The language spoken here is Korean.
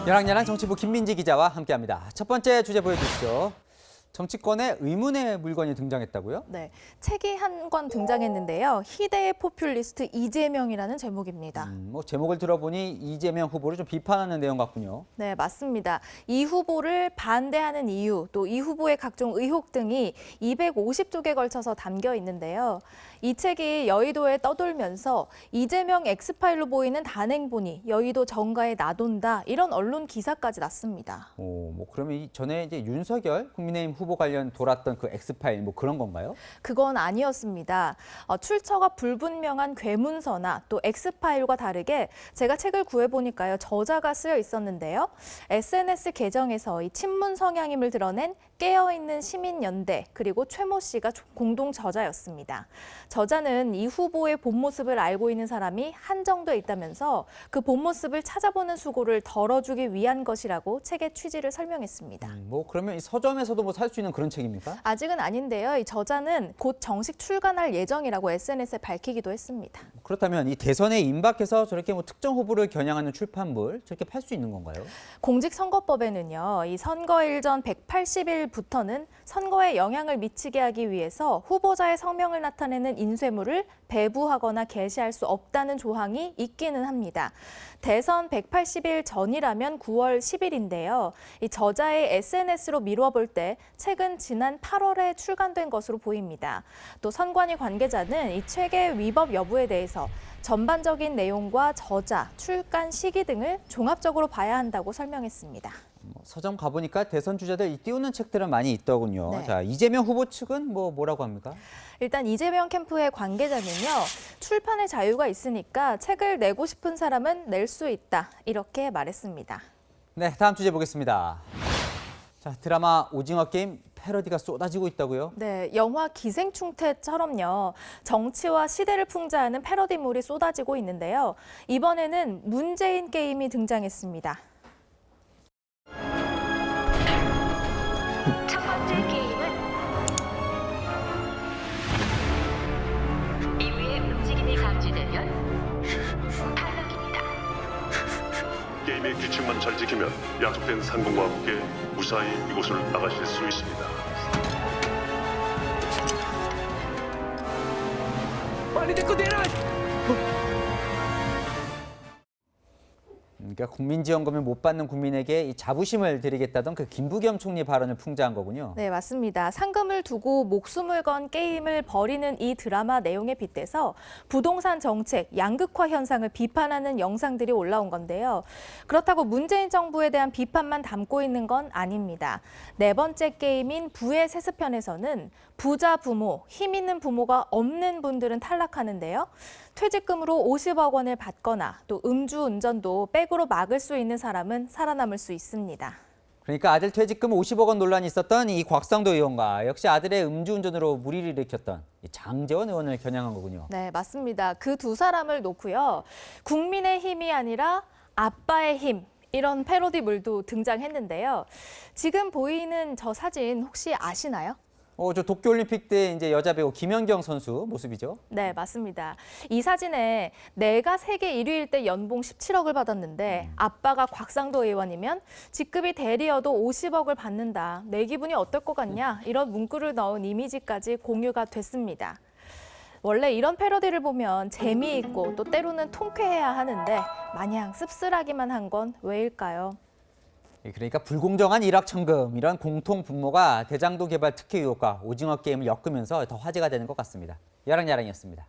야랑야랑 정치부 김민지 기자와 함께합니다. 첫 번째 주제 보여주시죠. 정치권에 의문의 물건이 등장했다고요? 네, 책이 한 권 등장했는데요. 희대의 포퓰리스트 이재명이라는 제목입니다. 제목을 들어보니 이재명 후보를 좀 비판하는 내용 같군요. 네, 맞습니다. 이 후보를 반대하는 이유, 또 이 후보의 각종 의혹 등이 250쪽에 걸쳐서 담겨 있는데요. 이 책이 여의도에 떠돌면서 이재명 엑스파일로 보이는 단행본이 여의도 정가에 나돈다, 이런 언론 기사까지 났습니다. 그러면 전에 이제 윤석열 국민의힘 후보 관련 돌았던 그 엑스파일 그런 건가요? 그건 아니었습니다. 출처가 불분명한 괴문서나 또 엑스파일과 다르게 제가 책을 구해보니까요. 저자가 쓰여 있었는데요. SNS 계정에서 이 친문 성향임을 드러낸 깨어있는 시민연대 그리고 최모 씨가 공동 저자였습니다. 저자는 이 후보의 본 모습을 알고 있는 사람이 한정돼 있다면서 그 본 모습을 찾아보는 수고를 덜어주기 위한 것이라고 책의 취지를 설명했습니다. 그러면 이 서점에서도 살 수 있는 그런 책입니까? 아직은 아닌데요. 이 저자는 곧 정식 출간할 예정이라고 SNS에 밝히기도 했습니다. 그렇다면 이 대선에 임박해서 저렇게 특정 후보를 겨냥하는 출판물 저렇게 팔 수 있는 건가요? 공직선거법에는요. 이 선거일 전 180일부터는 선거에 영향을 미치게 하기 위해서 후보자의 성명을 나타내는 인쇄물을 배부하거나 게시할 수 없다는 조항이 있기는 합니다. 대선 180일 전이라면 9월 10일인데요. 이 저자의 SNS로 미루어 볼 때 책은 지난 8월에 출간된 것으로 보입니다. 또 선관위 관계자는 이 책의 위법 여부에 대해서 전반적인 내용과 저자, 출간 시기 등을 종합적으로 봐야 한다고 설명했습니다. 서점 가보니까 대선 주자들 띄우는 책들은 많이 있더군요. 네. 자, 이재명 후보 측은 뭐라고 합니까? 일단 이재명 캠프의 관계자는요. 출판의 자유가 있으니까 책을 내고 싶은 사람은 낼 수 있다. 이렇게 말했습니다. 네, 다음 주제 보겠습니다. 자, 드라마 오징어 게임 패러디가 쏟아지고 있다고요? 네, 영화 기생충태처럼요. 정치와 시대를 풍자하는 패러디물이 쏟아지고 있는데요. 이번에는 문재인 게임이 등장했습니다. 첫 번째 게임은 이후에 움직임이 감지되면 탈락입니다. 게임의 규칙만 잘 지키면 약속된 상금과 함께 무사히 이곳을 나가실 수 있습니다. 빨리 내거 내놔! 그러니까 국민지원금을 못 받는 국민에게 이 자부심을 드리겠다던 그 김부겸 총리 발언을 풍자한 거군요. 네, 맞습니다. 상금을 두고 목숨을 건 게임을 벌이는 이 드라마 내용에 빗대서 부동산 정책, 양극화 현상을 비판하는 영상들이 올라온 건데요. 그렇다고 문재인 정부에 대한 비판만 담고 있는 건 아닙니다. 네 번째 게임인 부의 세습편에서는 부자 부모, 힘 있는 부모가 없는 분들은 탈락하는데요. 퇴직금으로 50억 원을 받거나 또 음주운전도 백으로 막을 수 있는 사람은 살아남을 수 있습니다. 그러니까 아들 퇴직금 50억 원 논란이 있었던 이 곽상도 의원과 역시 아들의 음주운전으로 물의를 일으켰던 이 장제원 의원을 겨냥한 거군요. 네, 맞습니다. 그 두 사람을 놓고요. 국민의 힘이 아니라 아빠의 힘. 이런 패러디물도 등장했는데요. 지금 보이는 저 사진 혹시 아시나요? 저 도쿄올림픽 때 이제 여자 배우 김연경 선수 모습이죠? 네, 맞습니다. 이 사진에 내가 세계 1위일 때 연봉 17억을 받았는데 아빠가 곽상도 의원이면 직급이 대리여도 50억을 받는다. 내 기분이 어떨 것 같냐? 이런 문구를 넣은 이미지까지 공유가 됐습니다. 원래 이런 패러디를 보면 재미있고 또 때로는 통쾌해야 하는데 마냥 씁쓸하기만 한 건 왜일까요? 그러니까 불공정한 일확천금, 이런 공통 분모가 대장동 개발 특혜 의혹과 오징어 게임을 엮으면서 더 화제가 되는 것 같습니다. 야랑야랑이었습니다.